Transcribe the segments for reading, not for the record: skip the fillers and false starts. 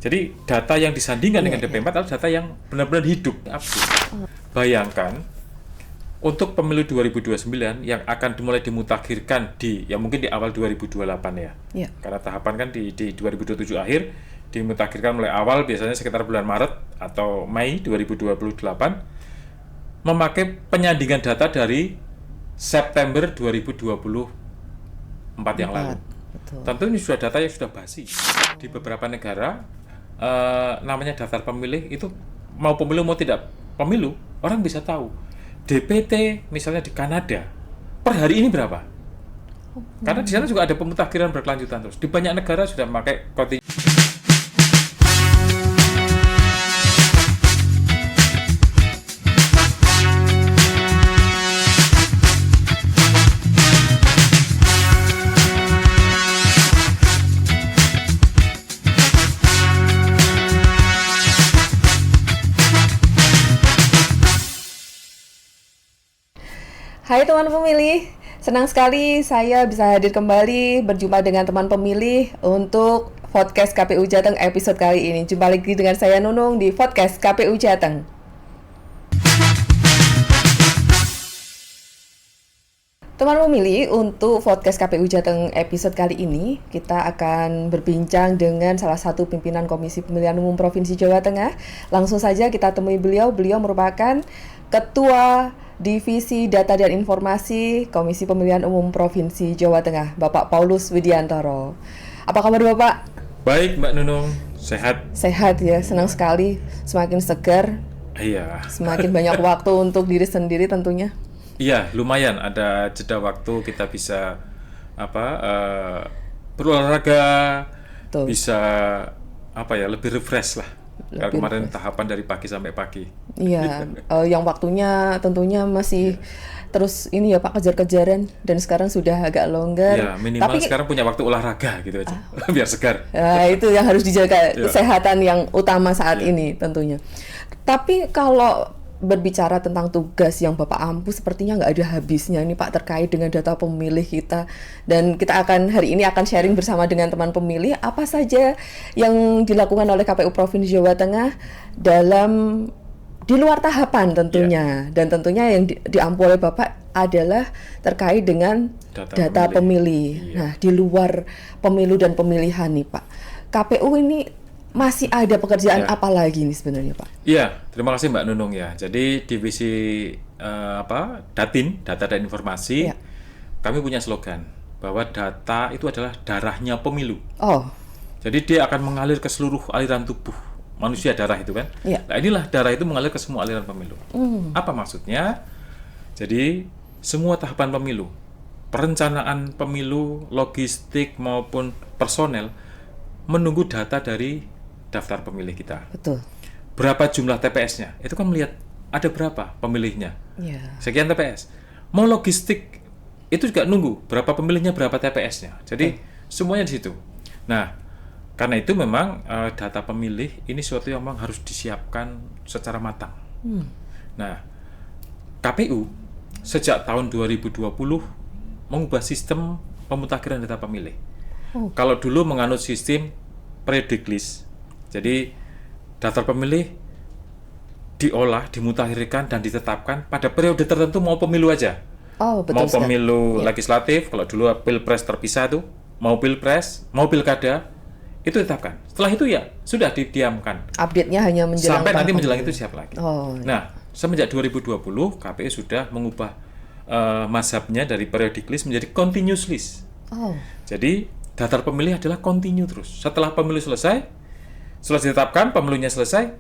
Jadi data yang disandingkan dengan DP4 adalah data yang benar-benar hidup, update. Bayangkan untuk pemilu 2029 yang akan dimulai dimutakhirkan mungkin di awal 2028 ya. Karena tahapan kan di 2027 akhir, dimutakhirkan mulai awal biasanya sekitar bulan Maret atau Mei 2028, memakai penyandingan data dari September 2024 yang lalu. Betul. Tentu ini sudah data yang sudah basi. Di beberapa negara namanya daftar pemilih itu mau pemilu mau tidak pemilu, orang bisa tahu. DPT misalnya di Kanada per hari ini berapa? Karena di sana juga ada pemutakhiran berkelanjutan terus. Di banyak negara sudah memakai kontinuen. Hai teman pemilih, senang sekali saya bisa hadir kembali berjumpa dengan teman pemilih untuk podcast KPU Jateng episode kali ini. Jumpa lagi dengan saya Nunung di podcast KPU Jateng. Teman pemilih, untuk podcast KPU Jateng episode kali ini kita akan berbincang dengan salah satu pimpinan Komisi Pemilihan Umum Provinsi Jawa Tengah. Langsung saja kita temui beliau. Beliau merupakan Ketua Divisi Data dan Informasi Komisi Pemilihan Umum Provinsi Jawa Tengah, Bapak Paulus Widiantoro. Apa kabar Bapak? Baik Mbak Nunung, sehat. Sehat ya, senang sekali, semakin segar. Iya. Semakin banyak waktu untuk diri sendiri tentunya. Iya, lumayan ada jeda waktu kita bisa berolahraga, Tuh. bisa lebih refresh lah. Kalau kemarin tahapan dari pagi sampai pagi. Iya, yang waktunya tentunya masih terus ini ya Pak, kejar-kejaran, dan sekarang sudah agak longgar. Ya, minimal sekarang punya waktu olahraga gitu aja, biar segar. Itu yang harus dijaga, kesehatan yang utama saat ini tentunya. Tapi kalau berbicara tentang tugas yang Bapak ampu, sepertinya nggak ada habisnya ini Pak, terkait dengan data pemilih kita. Dan kita hari ini akan sharing bersama dengan teman pemilih apa saja yang dilakukan oleh KPU Provinsi Jawa Tengah di luar tahapan tentunya. Dan tentunya yang diampu oleh Bapak adalah terkait dengan data pemilih. Nah, di luar pemilu dan pemilihan nih Pak, KPU ini masih ada pekerjaan apa lagi nih sebenarnya Pak? Iya, terima kasih Mbak Nunung ya. Jadi divisi Datin, Data dan Informasi, kami punya slogan bahwa data itu adalah darahnya pemilu. Jadi dia akan mengalir ke seluruh aliran tubuh manusia, darah itu kan. Nah inilah darah itu mengalir ke semua aliran pemilu. Apa maksudnya? Jadi semua tahapan pemilu, perencanaan pemilu, logistik maupun personel menunggu data dari daftar pemilih kita. Betul. Berapa jumlah TPS-nya? Itu kan melihat ada berapa pemilihnya. Sekian TPS. Mau logistik itu juga nunggu berapa pemilihnya, berapa TPS-nya. Jadi semuanya di situ. Nah, karena itu memang data pemilih ini suatu yang memang harus disiapkan secara matang. Nah, KPU sejak tahun 2020 mengubah sistem pemutakhiran data pemilih. Kalau dulu menganut sistem predict list, jadi daftar pemilih diolah, dimutakhirkan dan ditetapkan pada periode tertentu, mau pemilu aja. Betul mau pemilu legislatif, kalau dulu pilpres terpisah tuh, mau pilpres, mau pilkada, itu ditetapkan. Setelah itu ya sudah didiamkan. Update-nya hanya menjelang sampai nanti menjelang itu siap lagi. Nah, semenjak 2020 KPU sudah mengubah mazhabnya dari periodic list menjadi continuous list. Jadi daftar pemilih adalah continue terus. Setelah pemilu selesai, setelah ditetapkan pemilunya selesai,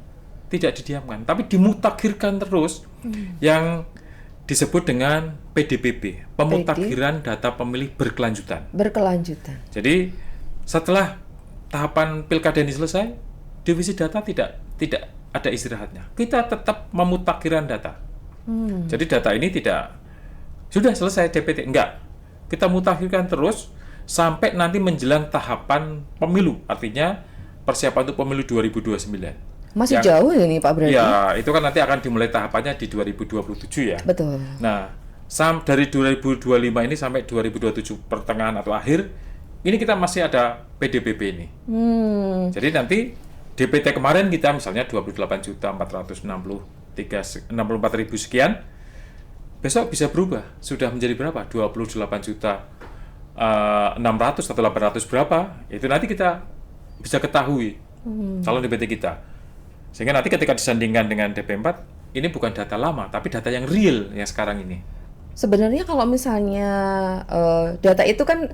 tidak didiamkan, tapi dimutakhirkan terus, yang disebut dengan PDPB, pemutakhiran data pemilih berkelanjutan. Jadi setelah tahapan pilkada ini selesai, divisi data tidak ada istirahatnya. Kita tetap memutakhiran data. Jadi data ini tidak sudah selesai DPT, enggak. Kita mutakhirkan terus sampai nanti menjelang tahapan pemilu, artinya persiapan untuk pemilu 2029. Masih jauh ini Pak berarti? Ya, itu kan nanti akan dimulai tahapannya di 2027 ya. Betul. Nah, dari 2025 ini sampai 2027 pertengahan atau akhir, ini kita masih ada PDPB ini. Jadi nanti DPT kemarin kita misalnya 28.463.64.000 sekian, besok bisa berubah, sudah menjadi berapa? 28.600.000 atau 800 berapa? Itu nanti kita bisa ketahui calon DPT kita. Sehingga nanti ketika disandingkan dengan DP4, ini bukan data lama, tapi data yang real yang sekarang ini. Sebenarnya kalau misalnya data itu kan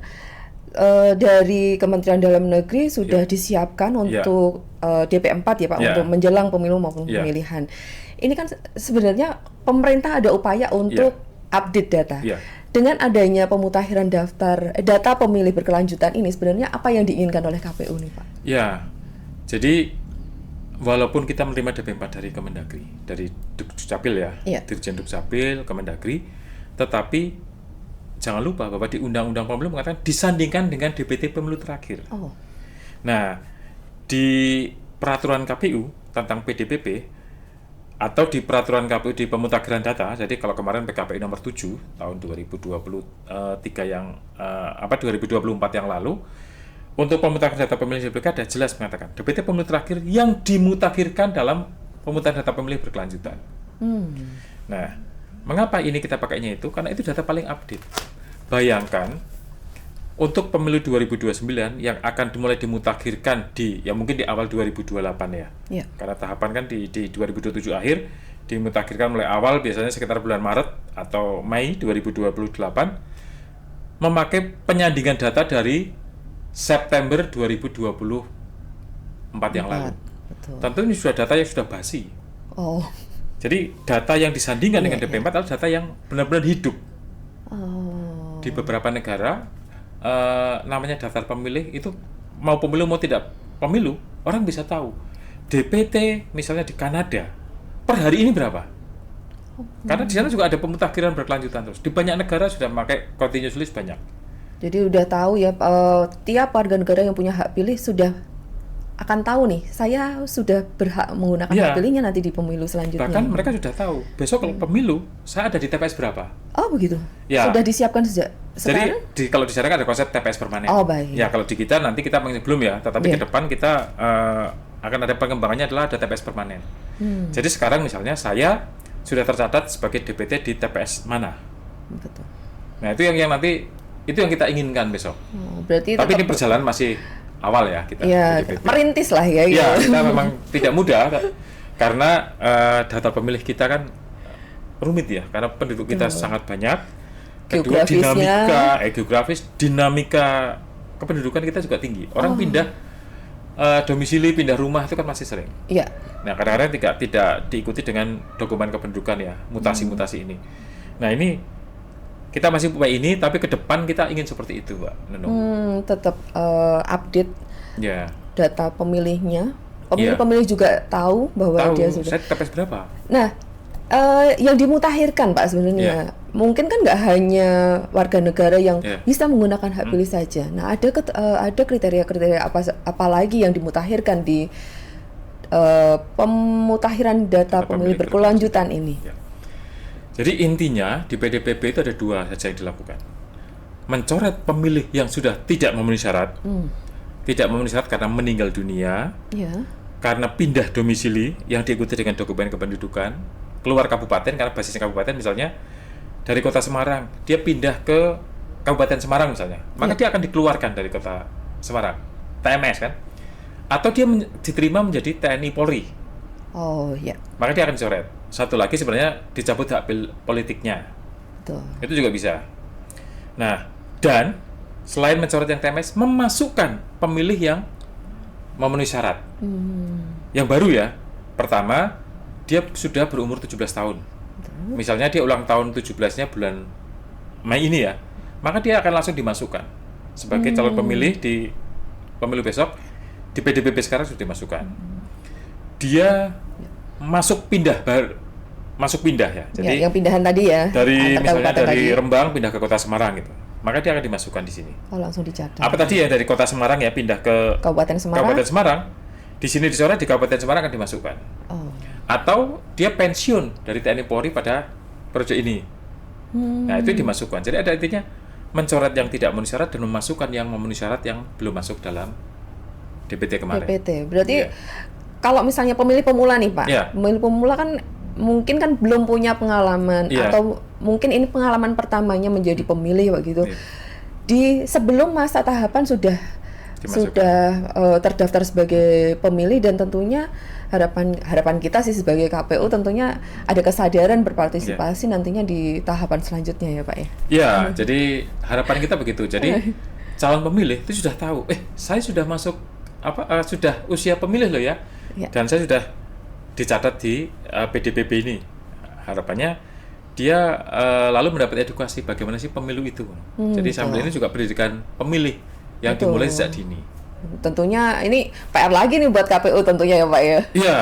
dari Kementerian Dalam Negeri sudah disiapkan untuk DP4 ya Pak, untuk menjelang pemilu maupun pemilihan. Ini kan sebenarnya pemerintah ada upaya untuk update data. Dengan adanya pemutakhiran data pemilih berkelanjutan ini, sebenarnya apa yang diinginkan oleh KPU nih Pak? Ya, jadi walaupun kita menerima DP4 dari Kemendagri, dari Dukcapil Dirjen Dukcapil, Kemendagri, tetapi jangan lupa bahwa di Undang-Undang Pemilu mengatakan disandingkan dengan DPT pemilu terakhir. Nah, di peraturan KPU tentang PDPP atau di peraturan KPU di pemutakhiran data, jadi kalau kemarin PKPU nomor 7 tahun 2024 yang lalu, untuk pemutakhiran data pemilih pilkada jelas mengatakan DPT pemilu terakhir yang dimutakhirkan dalam pemutakhiran data pemilih berkelanjutan. Nah, mengapa ini kita pakainya itu? Karena itu data paling update. Bayangkan untuk pemilu 2029 yang akan dimulai dimutakhirkan mungkin di awal 2028 ya. Karena tahapan kan di 2027 akhir, dimutakhirkan mulai awal biasanya sekitar bulan Maret atau Mei 2028, memakai penyandingan data dari September 2024 yang lalu. Tentu ini sudah data yang sudah basi. Jadi data yang disandingkan dengan DP4 adalah data yang benar-benar hidup. Di beberapa negara namanya daftar pemilih itu mau pemilu mau tidak pemilu, orang bisa tahu DPT misalnya di Kanada per hari ini berapa. Karena di sana juga ada pemutakhiran berkelanjutan terus. Di banyak negara sudah memakai continuous list banyak. Jadi udah tahu ya, tiap warga negara yang punya hak pilih sudah akan tahu nih, saya sudah berhak menggunakan hak pilihnya nanti di pemilu selanjutnya. Bahkan mereka sudah tahu, besok kalau pemilu, saya ada di TPS berapa. Oh begitu? Sudah disiapkan sejak sekarang? Jadi kalau di sana kan ada konsep TPS permanen. Baik. Ya kalau di kita nanti kita belum ya, tetapi ke depan kita akan ada pengembangannya adalah ada TPS permanen. Jadi sekarang misalnya saya sudah tercatat sebagai DPT di TPS mana. Betul. Nah itu yang nanti, itu yang kita inginkan besok. Berarti tapi ini perjalanan masih awal ya kita. Merintis lah ya. Ya, kita memang tidak mudah karena data pemilih kita kan rumit ya, karena penduduk kita sangat banyak. Kedua geografis, dinamika kependudukan kita juga tinggi. Orang pindah domisili, pindah rumah itu kan masih sering. Nah, kadang-kadang tidak diikuti dengan dokumen kependudukan ya, mutasi-mutasi ini. Nah, ini kita masih punya ini, tapi ke depan kita ingin seperti itu, Mbak Nunung. Tetap update data pemilihnya. Pemilih juga tahu bahwa dia sudah. Saya TPS berapa? Nah, yang dimutakhirkan Pak sebenarnya, mungkin kan nggak hanya warga negara yang bisa menggunakan hak pilih saja. Nah, ada kriteria-kriteria apa lagi yang dimutakhirkan di pemutakhiran data pemilih berkelanjutan ini? Jadi intinya di PDPP itu ada dua saja yang dilakukan. Mencoret pemilih yang sudah tidak memenuhi syarat, tidak memenuhi syarat karena meninggal dunia, karena pindah domisili yang diikuti dengan dokumen kependudukan, keluar kabupaten karena basisnya kabupaten, misalnya dari kota Semarang, dia pindah ke Kabupaten Semarang misalnya, maka dia akan dikeluarkan dari kota Semarang, TMS kan, atau dia diterima menjadi TNI Polri. Maka dia akan dicoret. Satu lagi sebenarnya dicabut hak politiknya. Itu juga bisa. Nah, dan selain mencoret yang TMS, memasukkan pemilih yang memenuhi syarat. Yang baru ya, pertama dia sudah berumur 17 tahun. Misalnya dia ulang tahun 17-nya bulan Mei ini ya, maka dia akan langsung dimasukkan sebagai calon pemilih di pemilu besok. Di PDPP sekarang sudah dimasukkan. Dia masuk pindah ya. Jadi yang pindahan tadi ya. Misalnya dari Rembang pindah ke Kota Semarang gitu. Maka dia akan dimasukkan di sini. Langsung dicatat. Apa tadi ya, dari Kota Semarang ya pindah ke Kabupaten Semarang. Di sini dicoret, di Kabupaten Semarang akan dimasukkan. Atau dia pensiun dari TNI Polri pada periode ini. Nah, itu dimasukkan. Jadi ada intinya mencoret yang tidak memenuhi syarat dan memasukkan yang memenuhi syarat yang belum masuk dalam DPT kemarin. Berarti kalau misalnya pemilih pemula nih Pak, Ya. pemilih pemula kan mungkin kan belum punya pengalaman Ya. atau mungkin ini pengalaman pertamanya menjadi pemilih begitu. Ya. Di sebelum masa tahapan sudah terdaftar sebagai pemilih, dan tentunya harapan kita sih sebagai KPU tentunya ada kesadaran berpartisipasi nantinya di tahapan selanjutnya ya Pak ya. Ya, jadi harapan kita begitu. Jadi calon pemilih itu sudah tahu, saya sudah masuk sudah usia pemilih loh ya. Ya. Dan saya sudah dicatat di PDPB ini. Harapannya dia lalu mendapat edukasi bagaimana sih pemilu itu. Jadi sambil ini juga pendidikan pemilih yang dimulai sejak dini. Tentunya ini PR lagi nih buat KPU tentunya ya Pak ya. Iya,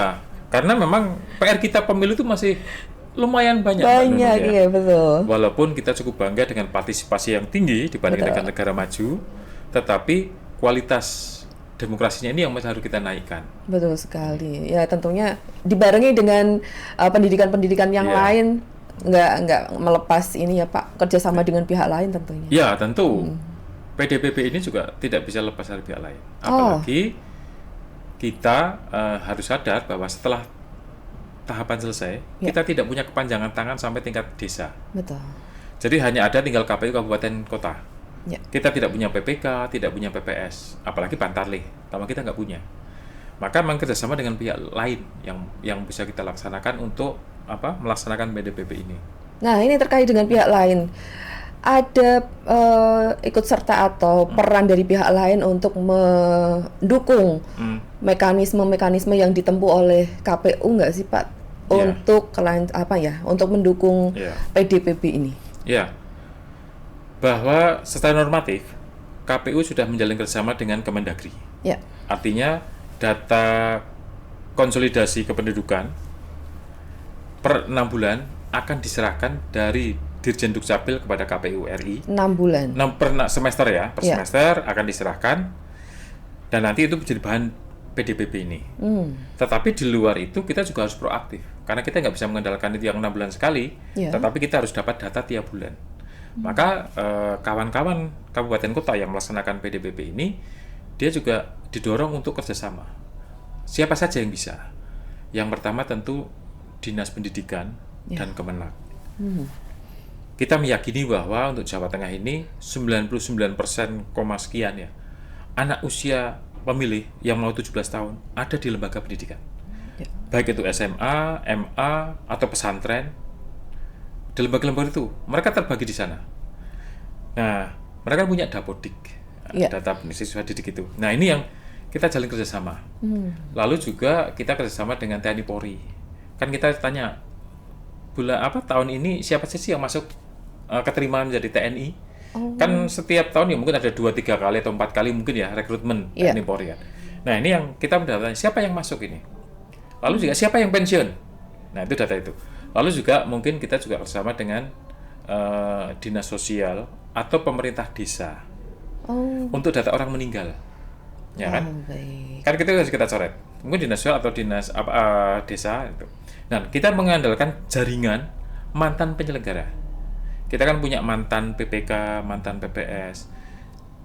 karena memang PR kita pemilu itu masih lumayan banyak. Banyak, iya betul. Walaupun kita cukup bangga dengan partisipasi yang tinggi dibandingkan dengan negara maju, tetapi kualitas demokrasinya ini yang masih harus kita naikkan. Betul sekali. Ya tentunya dibarengi dengan pendidikan-pendidikan yang lain, nggak melepas ini ya Pak, kerjasama dengan pihak lain tentunya. Ya tentu. PDPB ini juga tidak bisa lepas dari pihak lain. Apalagi kita harus sadar bahwa setelah tahapan selesai, kita tidak punya kepanjangan tangan sampai tingkat desa. Betul. Jadi hanya ada tinggal KPU kabupaten kota. Ya. Kita tidak punya PPK, tidak punya PPS, apalagi Pantarlih, sama kita nggak punya. Maka memang kerjasama dengan pihak lain yang bisa kita laksanakan untuk melaksanakan PDPB ini. Nah ini terkait dengan pihak lain. Ada ikut serta atau peran dari pihak lain untuk mendukung mekanisme-mekanisme yang ditempuh oleh KPU nggak sih Pak untuk untuk mendukung PDPB ini? Ya, bahwa secara normatif KPU sudah menjalin kerjasama dengan Kemendagri. Ya. Artinya data konsolidasi kependudukan per 6 bulan akan diserahkan dari Dirjen Dukcapil kepada KPU RI. 6 bulan. Per semester ya, per semester akan diserahkan dan nanti itu menjadi bahan PDPB ini. Tetapi di luar itu kita juga harus proaktif karena kita nggak bisa mengandalkan itu yang 6 bulan sekali, tetapi kita harus dapat data tiap bulan. Maka kawan-kawan kabupaten kota yang melaksanakan PDPB ini dia juga didorong untuk kerjasama. Siapa saja yang bisa? Yang pertama tentu Dinas Pendidikan dan Kemenak. Kita meyakini bahwa untuk Jawa Tengah ini 99% sekian ya anak usia pemilih yang mau 17 tahun ada di lembaga pendidikan. Baik itu SMA, MA atau pesantren. Di lembaga-lembaga itu mereka terbagi di sana. Nah, mereka punya Dapodik, data siswa didik itu. Nah, ini yang kita jalin kerjasama. Lalu juga kita kerjasama dengan TNI Polri. Kan kita tanya tahun ini siapa sih yang masuk keterima menjadi TNI? Kan setiap tahun ya mungkin ada 2-3 kali atau 4 kali mungkin ya rekrutmen TNI Polri kan. Nah, ini yang kita mendapatkan siapa yang masuk ini. Lalu juga siapa yang pensiun. Nah, itu data itu. Lalu juga mungkin kita juga bersama dengan dinas sosial atau pemerintah desa untuk data orang meninggal, ya kan? Kan kita harus kita coret. Mungkin dinas sosial atau dinas desa itu. Nah, kita mengandalkan jaringan mantan penyelenggara. Kita kan punya mantan PPK, mantan PPS.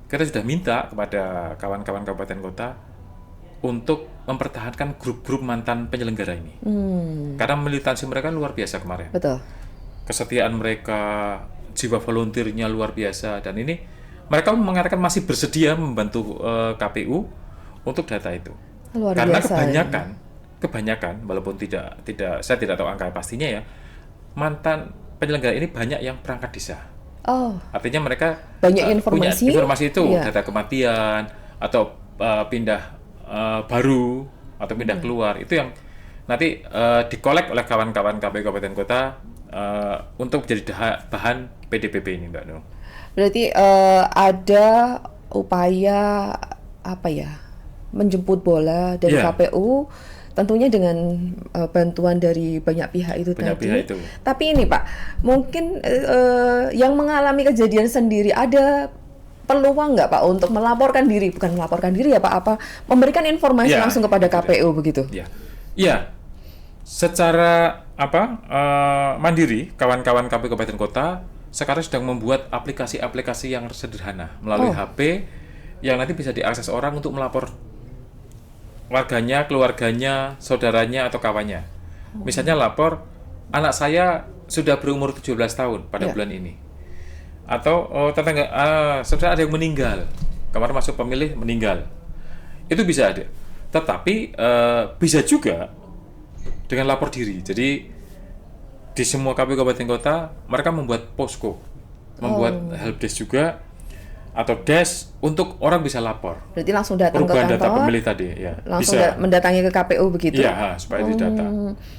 Kita sudah minta kepada kawan-kawan kabupaten kota untuk mempertahankan grup-grup mantan penyelenggara ini. Karena militansi mereka luar biasa kemarin. Betul. Kesetiaan mereka, jiwa volunteernya luar biasa, dan ini mereka mengatakan masih bersedia membantu KPU untuk data itu. Luar karena biasa, kebanyakan walaupun tidak saya tidak tahu angka pastinya ya, mantan penyelenggara ini banyak yang perangkat desa. Artinya mereka banyak punya informasi itu, iya. data kematian atau pindah baru atau pindah keluar, itu yang nanti dikolek oleh kawan-kawan KPU Kabupaten Kota untuk menjadi bahan PDPB ini, Mbak Nung. Berarti ada upaya menjemput bola dari KPU, tentunya dengan bantuan dari banyak pihak itu tadi. Tapi ini Pak, mungkin yang mengalami kejadian sendiri ada peluang nggak Pak untuk melaporkan diri, bukan melaporkan diri ya Pak, memberikan informasi langsung kepada KPU begitu? Iya. Secara mandiri, kawan-kawan KPU Kabupaten Kota sekarang sedang membuat aplikasi-aplikasi yang sederhana melalui HP yang nanti bisa diakses orang untuk melapor warganya, keluarganya, saudaranya atau kawannya. Misalnya lapor, anak saya sudah berumur 17 tahun pada bulan ini. Atau tetangga, saudara ada yang meninggal. Kemarin masuk pemilih meninggal. Itu bisa ada. Tetapi bisa juga dengan lapor diri. Jadi di semua KPU kabupaten kota mereka membuat posko, membuat helpdesk juga atau desk untuk orang bisa lapor. Berarti langsung datang ke perubahan kantor, data pemilih tadi, ya. langsung Bisa mendatangi ke KPU begitu? Iya, supaya didata.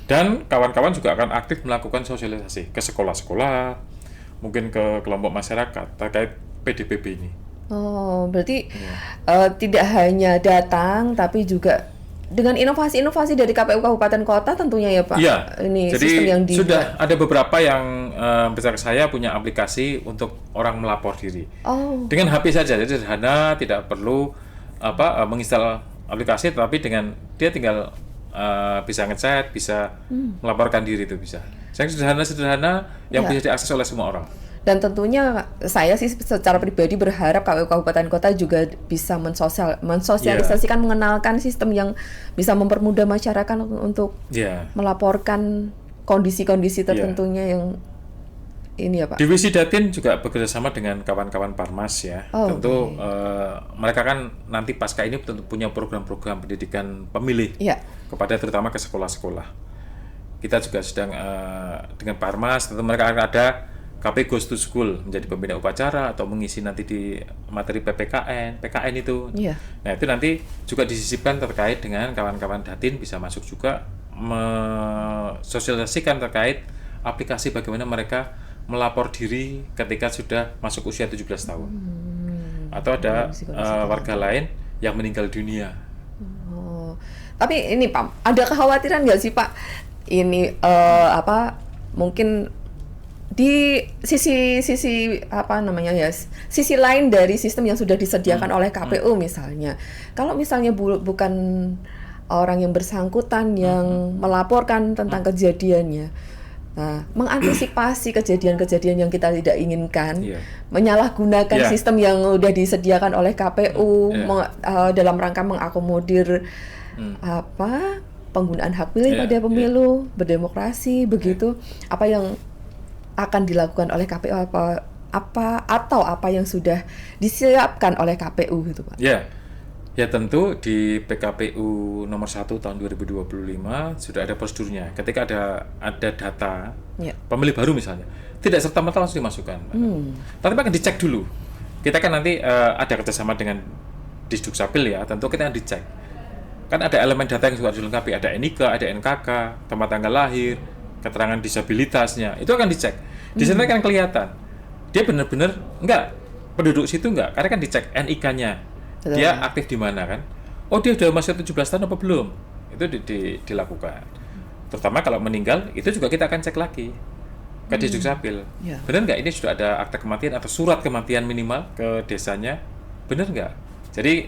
Dan kawan-kawan juga akan aktif melakukan sosialisasi ke sekolah-sekolah, mungkin ke kelompok masyarakat terkait PDPB ini. Oh, berarti tidak hanya datang, tapi juga dengan inovasi-inovasi dari KPU Kabupaten Kota tentunya ya Pak. Iya. Ini Jadi sistem yang sudah ada beberapa yang besar saya punya aplikasi untuk orang melapor diri. Dengan HP saja, jadi sederhana, tidak perlu menginstal aplikasi, tapi dengan dia tinggal bisa ngechat, bisa melaporkan diri itu bisa. Yang sederhana yang bisa diakses oleh semua orang. Dan tentunya saya sih secara pribadi berharap KPU Kabupaten Kota juga bisa mensosialisasikan, mengenalkan sistem yang bisa mempermudah masyarakat untuk melaporkan kondisi-kondisi tertentunya yang ini ya Pak. Divisi Datin juga bekerjasama dengan kawan-kawan Parmas ya. Tentu mereka kan nanti pasca ini tentu punya program-program pendidikan pemilih kepada terutama ke sekolah-sekolah. Kita juga sedang dengan Parmas, tentu mereka akan ada KP Goes to School, menjadi pembina upacara atau mengisi nanti di materi PKN itu. Nah itu nanti juga disisipkan terkait dengan kawan-kawan Datin bisa masuk juga mensosialisasikan terkait aplikasi bagaimana mereka melapor diri ketika sudah masuk usia 17 tahun. Atau ada warga lain yang meninggal dunia. Tapi ini Pak, ada kekhawatiran nggak sih Pak? Ini mungkin di sisi sisi lain dari sistem yang sudah disediakan oleh KPU misalnya, kalau misalnya bukan orang yang bersangkutan yang melaporkan tentang kejadiannya, nah mengantisipasi kejadian-kejadian yang kita tidak inginkan, menyalahgunakan sistem yang sudah disediakan oleh KPU dalam rangka mengakomodir penggunaan hak pilih pada pemilu, berdemokrasi begitu, apa yang akan dilakukan oleh KPU atau apa yang sudah disiapkan oleh KPU gitu Pak? Ya tentu di PKPU nomor 1 tahun 2025 sudah ada prosedurnya. Ketika ada data pemilih baru misalnya, tidak serta-merta langsung dimasukkan. Tapi akan dicek dulu. Kita kan nanti ada kerjasama dengan Disdukcapil ya, tentu kita akan dicek. Kan ada elemen data yang juga dilengkapi, ada NIK, ada NKK, tempat tanggal lahir, keterangan disabilitasnya, itu akan dicek. Di sana kan kelihatan dia benar-benar penduduk situ karena kan dicek NIK-nya, dia aktif di mana kan. Oh dia udah masuk 17 tahun apa belum, itu dilakukan. Terutama kalau meninggal, itu juga kita akan cek lagi ke Disdukcapil. Benar nggak ini sudah ada akta kematian atau surat kematian minimal ke desanya, benar nggak? Jadi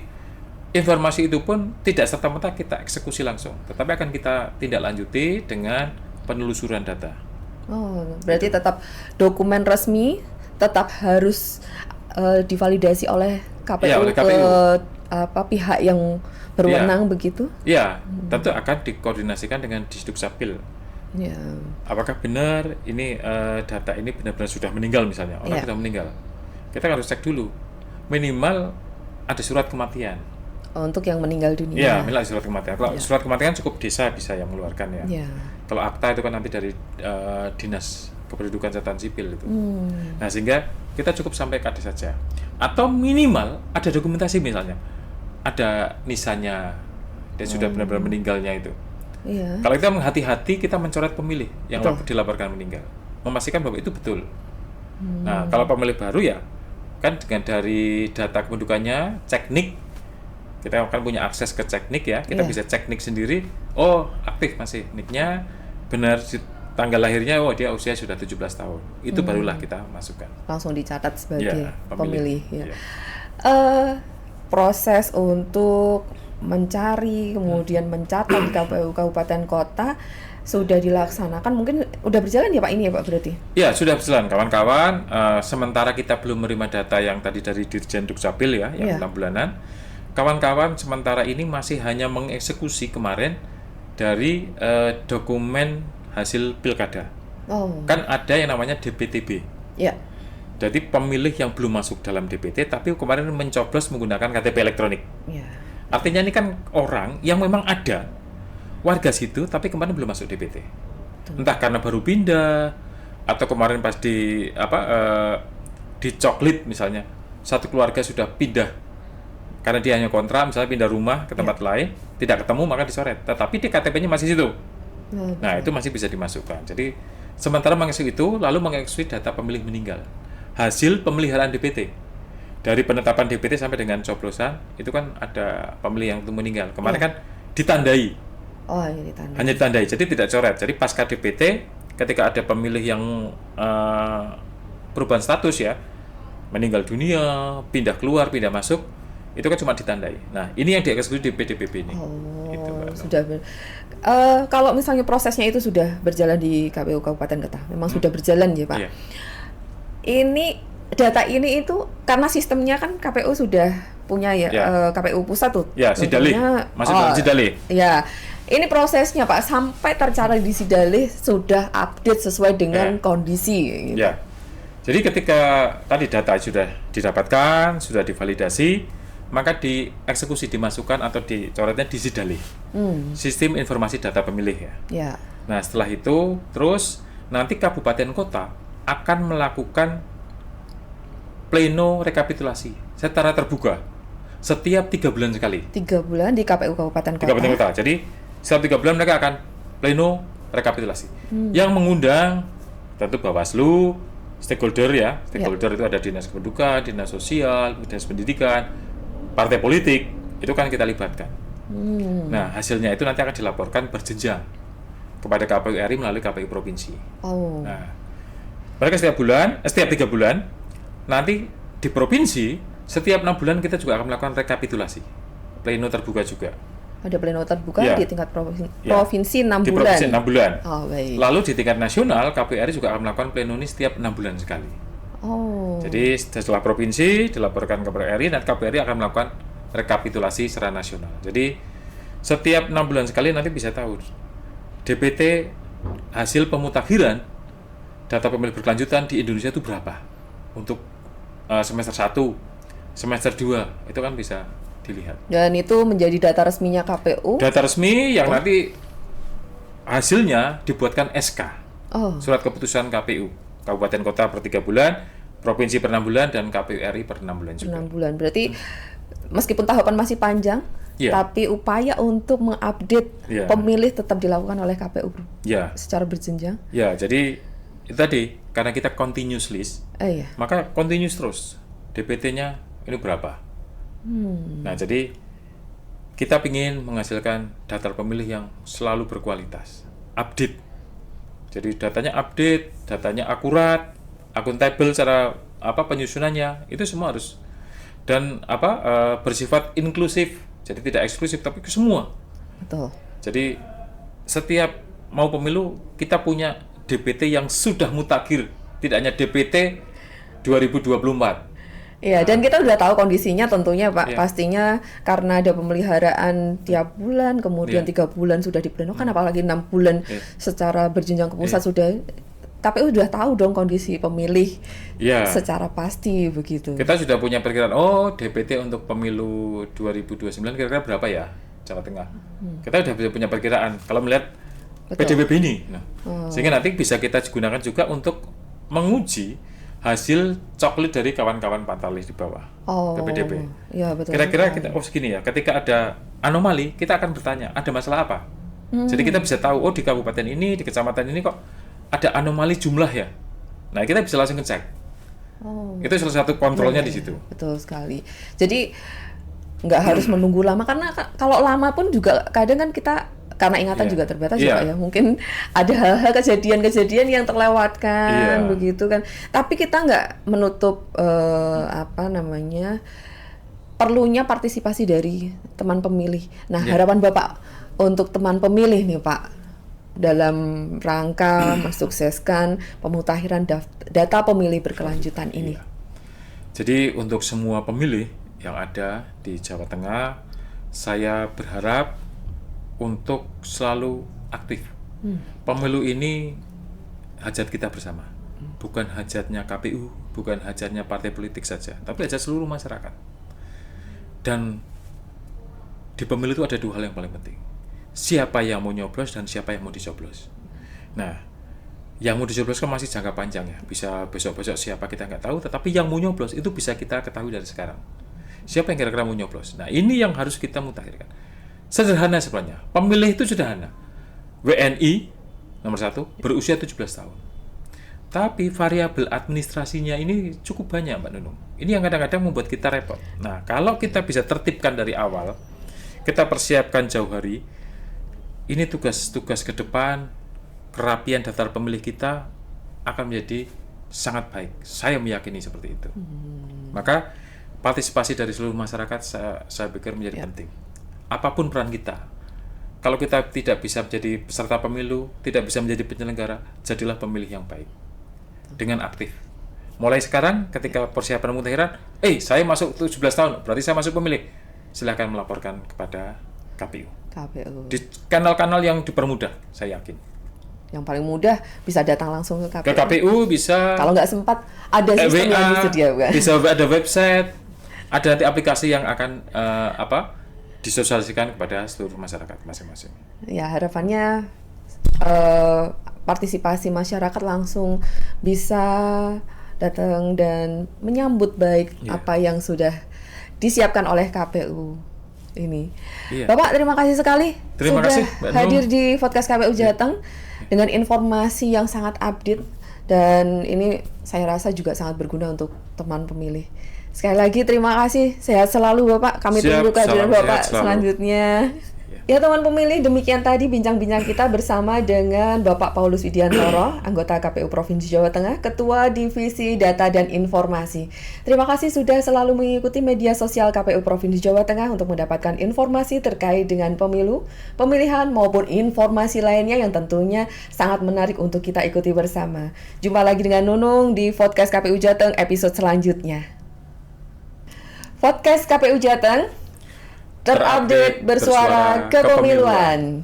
informasi itu pun tidak serta-merta kita eksekusi langsung, tetapi akan kita tindak lanjuti dengan penelusuran data. Berarti tetap dokumen resmi tetap harus divalidasi oleh KPU, oleh KPU. Ke pihak yang berwenang begitu? Tentu akan dikoordinasikan dengan Disdukcapil. Apakah benar ini data ini benar-benar sudah meninggal misalnya, orang sudah meninggal. Kita harus cek dulu. Minimal ada surat kematian. Untuk yang meninggal dunia. Minimal surat kematian. Kalau surat kematian cukup desa bisa yang mengeluarkan ya. Kalau akta itu kan nanti dari Dinas Kependudukan Catatan Sipil itu. Nah sehingga kita cukup sampai KD saja. Atau minimal ada dokumentasi misalnya, ada nisannya dan sudah benar-benar meninggalnya itu. Kalau kita menghati-hati, kita mencoret pemilih yang dilaporkan meninggal, memastikan bahwa itu betul. Nah kalau pemilih baru ya kan dengan dari data kependudukannya, cek NIK, kita akan punya akses ke cek NIK ya, kita bisa cek NIK sendiri, aktif masih NIK-nya, benar tanggal lahirnya, dia usia sudah 17 tahun, itu barulah kita masukkan. Langsung dicatat sebagai pemilih. Proses untuk mencari, kemudian mencatat di KPU Kabupaten Kota sudah dilaksanakan, mungkin udah berjalan ya Pak ini ya Pak berarti? Ya sudah berjalan kawan-kawan, sementara kita belum menerima data yang tadi dari Dirjen Dukcapil ya, yang 6 bulanan. kawan-kawan sementara ini masih hanya mengeksekusi kemarin dari dokumen hasil pilkada. Kan ada yang namanya DPTB. Ya. Jadi pemilih yang belum masuk dalam DPT tapi kemarin mencoblos menggunakan KTP elektronik. Ya. Artinya ini kan orang yang memang ada warga situ tapi kemarin belum masuk DPT. Entah karena baru pindah atau kemarin pas di coklit misalnya satu keluarga sudah pindah karena dia hanya kontrak misalnya pindah rumah ke tempat lain tidak ketemu maka dicoret. Tetapi di KTP-nya masih situ. Nah itu masih bisa dimasukkan. Jadi sementara mengeksekusi itu lalu mengeksekusi data pemilih meninggal. Hasil pemeliharaan DPT dari penetapan DPT sampai dengan coblosan itu kan ada pemilih yang meninggal kemarin kan ditandai. Ini ditandai. Hanya ditandai, jadi tidak coret. Jadi pasca DPT ketika ada pemilih yang perubahan status ya meninggal dunia, pindah keluar, pindah masuk itu kan cuma ditandai. Nah ini yang dieksekusi di PDPB ini. Sudah. Kalau misalnya prosesnya itu sudah berjalan di KPU Kabupaten Ketah, memang sudah berjalan ya Pak. Iya. Ini data ini itu karena sistemnya kan KPU sudah punya KPU pusat tuh. Ya, Sidalih. Masih dalam Sidalih. Ya. Ini prosesnya Pak sampai tercara di Sidalih sudah update sesuai dengan kondisi gitu. Ya. Jadi ketika tadi data sudah didapatkan, sudah divalidasi, maka dieksekusi dimasukkan atau dicoretnya di Sidalih. Sistem informasi data pemilih ya. Ya. Nah, setelah itu terus nanti kabupaten kota akan melakukan pleno rekapitulasi secara terbuka setiap 3 bulan sekali. 3 bulan di KPU Kabupaten Kota. Kabupaten Kota. Jadi setiap 3 bulan mereka akan pleno rekapitulasi. Yang mengundang tentu Bawaslu, stakeholder ya. Stakeholder itu ada Dinas Kependudukan, Dinas Sosial, Dinas Pendidikan, partai politik, itu kan kita libatkan. Nah, hasilnya itu nanti akan dilaporkan berjenjang kepada KPU RI melalui KPU provinsi. Nah, mereka setiap 3 bulan, nanti di provinsi setiap 6 bulan kita juga akan melakukan rekapitulasi, pleno terbuka juga. Ada pleno terbuka di tingkat provinsi 6 bulan. Di provinsi 6 bulan. Baik. Lalu di tingkat nasional KPU RI juga akan melakukan pleno ini setiap 6 bulan sekali. Jadi setelah provinsi dilaporkan ke KPU RI dan KPU RI akan melakukan rekapitulasi secara nasional. Jadi setiap 6 bulan sekali nanti bisa tahu DPT hasil pemutakhiran data pemilih berkelanjutan di Indonesia itu berapa untuk semester 1, semester 2 itu kan bisa dilihat. Dan itu menjadi data resminya KPU. Data resmi yang nanti hasilnya dibuatkan SK. Surat keputusan KPU. Kabupaten kota per 3 bulan, provinsi per 6 bulan, dan KPU RI per 6 bulan juga. 6 bulan. Berarti meskipun tahapan masih panjang, tapi upaya untuk mengupdate pemilih tetap dilakukan oleh KPU secara berjenjang. Ya, jadi itu tadi, karena kita continuous list, maka continuous terus. DPT-nya ini berapa? Nah, jadi kita ingin menghasilkan data pemilih yang selalu berkualitas, update. Jadi datanya update, datanya akurat, akuntabel secara penyusunannya itu semua harus dan bersifat inklusif. Jadi tidak eksklusif tapi ke semua. Betul. Jadi setiap mau pemilu kita punya DPT yang sudah mutakhir, tidak hanya DPT 2024. Iya, dan kita udah tahu kondisinya tentunya Pak. Pastinya karena ada pemeliharaan tiap bulan, kemudian 3 bulan sudah diplenokan, apalagi 6 bulan secara berjenjang ke pusat sudah. KPU sudah tahu dong kondisi pemilih secara pasti begitu. Kita sudah punya perkiraan, DPT untuk pemilu 2029 kira-kira berapa ya Jawa Tengah. Kita sudah punya perkiraan kalau melihat PDBB ini. Sehingga nanti bisa kita gunakan juga untuk menguji hasil coklit dari kawan-kawan patalis di bawah PPDB. Ya, betul. Kira-kira kita segini ya, ketika ada anomali kita akan bertanya ada masalah apa. Jadi kita bisa tahu di kabupaten ini, di kecamatan ini kok ada anomali jumlah ya. Nah kita bisa langsung ngecek. Itu salah satu kontrolnya di situ. Betul sekali. Jadi nggak harus menunggu lama karena kalau lama pun juga kadang kan kita karena ingatan juga terbatas ya mungkin ada hal-hal kejadian-kejadian yang terlewatkan begitu kan, tapi kita nggak menutup perlunya partisipasi dari teman pemilih. Nah harapan Bapak untuk teman pemilih nih Pak dalam rangka mensukseskan pemutakhiran data pemilih berkelanjutan ini. Jadi untuk semua pemilih yang ada di Jawa Tengah, saya berharap untuk selalu aktif. Pemilu ini hajat kita bersama, bukan hajatnya KPU, bukan hajatnya partai politik saja, tapi hajat seluruh masyarakat. Dan di pemilu itu ada 2 hal yang paling penting. Siapa yang mau nyoblos dan siapa yang mau dicoblos. Nah, yang mau dicoblos kan masih jangka panjang ya, bisa besok-besok siapa kita nggak tahu, tetapi yang mau nyoblos itu bisa kita ketahui dari sekarang. Siapa yang kira-kira mau nyoblos. Nah, ini yang harus kita mutakhirkan. Sederhana sebenarnya, pemilih itu sederhana. WNI nomor 1 berusia 17 tahun. Tapi variabel administrasinya ini cukup banyak, Mbak Nunung. Ini yang kadang-kadang membuat kita repot. Nah, kalau kita bisa tertibkan dari awal, kita persiapkan jauh hari, ini tugas-tugas ke depan, kerapian daftar pemilih kita akan menjadi sangat baik. Saya meyakini seperti itu. Maka partisipasi dari seluruh masyarakat saya pikir menjadi penting. Apapun peran kita. Kalau kita tidak bisa menjadi peserta pemilu, tidak bisa menjadi penyelenggara, jadilah pemilih yang baik. Dengan aktif. Mulai sekarang ketika persiapan mutahiran, saya masuk 17 tahun, berarti saya masuk pemilih. Silakan melaporkan kepada KPU. Di kanal-kanal yang dipermudah, saya yakin. Yang paling mudah bisa datang langsung ke KPU. Ke KPU bisa. Kalau nggak sempat, ada sistem yang disediakan. Bisa ada website, ada nanti aplikasi yang akan disosialisasikan kepada seluruh masyarakat masing-masing. Ya, harapannya partisipasi masyarakat langsung bisa datang dan menyambut baik apa yang sudah disiapkan oleh KPU ini. Bapak, terima kasih sekali sudah hadir di podcast KPU Jateng dengan informasi yang sangat update, dan ini saya rasa juga sangat berguna untuk teman pemilih. Sekali lagi terima kasih, sehat selalu Bapak. Kami tunggu kehadiran Bapak selanjutnya. Ya teman pemilih, demikian tadi bincang-bincang kita bersama dengan Bapak Paulus Widiantoro, anggota KPU Provinsi Jawa Tengah, Ketua Divisi Data dan Informasi. Terima kasih sudah selalu mengikuti media sosial KPU Provinsi Jawa Tengah untuk mendapatkan informasi terkait dengan pemilu, pemilihan maupun informasi lainnya yang tentunya sangat menarik untuk kita ikuti bersama. Jumpa lagi dengan Nunung di podcast KPU Jateng episode selanjutnya. Podcast KPU Jateng terupdate bersuara kepemiluan.